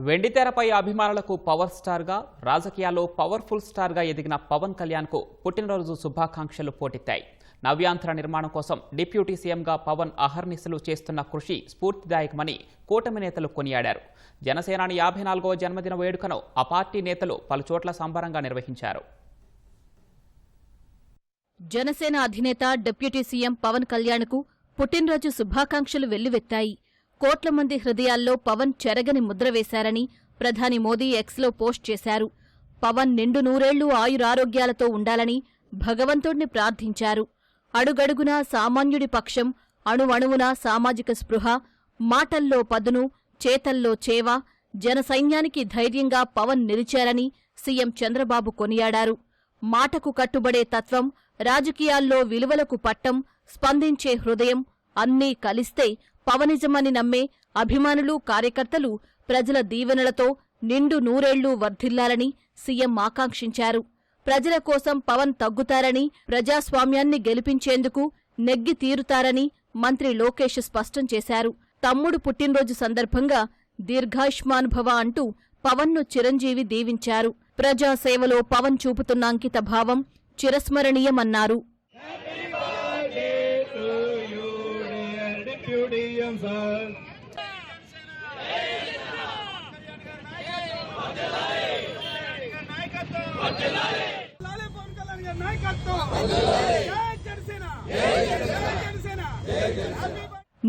వెండితెరపై అభిమానులకు పవర్ స్టార్గా, రాజకీయాల్లో పవర్ఫుల్ స్టార్గా ఎదిగిన పవన్ కళ్యాణ్కు పుట్టినరోజు శుభాకాంక్షలు పోటెత్తాయి. నవ్యాంధ్ర నిర్మాణం కోసం డిప్యూటీ సీఎంగా పవన్ అహర్నిశలు చేస్తున్న కృషి స్ఫూర్తిదాయకమని కూటమి నేతలు కొనియాడారు. జనసేనాని 54వ జన్మదిన వేడుకను ఆ పార్టీ నేతలు పలుచోట్ల సంబరంగా నిర్వహించారు. జనసేన అధినేత డిప్యూటీ సీఎం పవన్ కళ్యాణ్కు పుట్టినరోజు శుభాకాంక్షలు వెల్లువెత్తాయి. కోట్ల మంది హృదయాల్లో పవన్ చెరగని ముద్ర వేశారని ప్రధాని మోదీ ఎక్స్లో పోస్ట్ చేశారు. పవన్ నిండు నూరేళ్లు ఆయురారోగ్యాలతో ఉండాలని భగవంతుణ్ణి ప్రార్థించారు. అడుగడుగునా సామాన్యుడి పక్షం, అణువణువునా సామాజిక స్పృహ, మాటల్లో పదును, చేతల్లో చేవ, జనసైన్యానికి ధైర్యంగా పవన్ నిలిచారని సీఎం చంద్రబాబు కొనియాడారు. మాటకు కట్టుబడే తత్వం, రాజకీయాల్లో విలువలకు పట్టం, స్పందించే హృదయం అన్నీ కలిస్తే పవనిజమని నమ్మే అభిమానులు, కార్యకర్తలు ప్రజల దీవెనలతో నిండు నూరేళ్లు వర్ధిల్లాలని సీఎం ఆకాంక్షించారు. ప్రజల కోసం పవన్ తగ్గుతారని, ప్రజాస్వామ్యాన్ని గెలిపించేందుకు నెగ్గి తీరుతారని మంత్రి లోకేష్ స్పష్టం చేశారు. తమ్ముడు పుట్టినరోజు సందర్భంగా దీర్ఘాయుష్మాన్ భవ అంటూ పవన్ను చిరంజీవి దీవించారు. ప్రజాసేవలో పవన్ చూపుతున్న అంకిత భావం చిరస్మరణీయమన్నారు.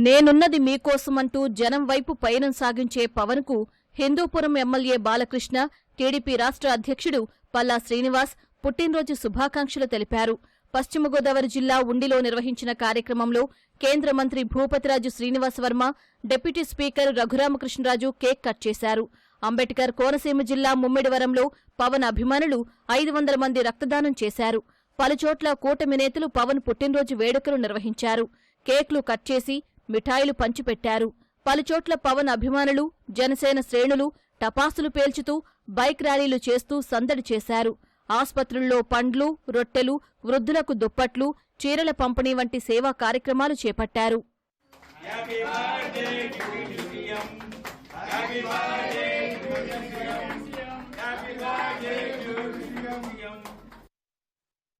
నేనున్నది మీకోసమంటూ జనం వైపు పయనం సాగించే పవన్కు హిందూపురం ఎమ్మెల్యే బాలకృష్ణ, టీడీపీ రాష్ట్ర అధ్యక్షుడు పల్లా శ్రీనివాస్ పుట్టినరోజు శుభాకాంక్షలు తెలిపారు. పశ్చిమ గోదావరి జిల్లా ఉండిలో నిర్వహించిన కార్యక్రమంలో కేంద్ర మంత్రి Bhupathiraju Srinivas Varma, deputy speaker Raghuramakrishnaraju cake cut చేశారు. అంబేద్కర్ కోనసీమ జిల్లా ముమ్మిడివరంలో పవన్ అభిమానులు 500 మంది రక్తదానం చేశారు. పలుచోట్ల కూటమి నేతలు పవన్ పుట్టినరోజు వేడుకలు నిర్వహించారు. కేక్లు కట్ చేసి మిఠాయిలు పంచిపెట్టారు. పలుచోట్ల పవన్ అభిమానులు, జనసేన శ్రేణులు టపాసులు పేల్చుతూ బైక్ ర్యాలీలు చేస్తూ సందడి చేశారు. ఆస్పత్రుల్లో పండ్లు, రొట్టెలు, వృద్ధులకు దుప్పట్లు, చీరల పంపిణీ వంటి సేవా కార్యక్రమాలు చేపట్టారు. Happy birthday to you. Happy birthday to you.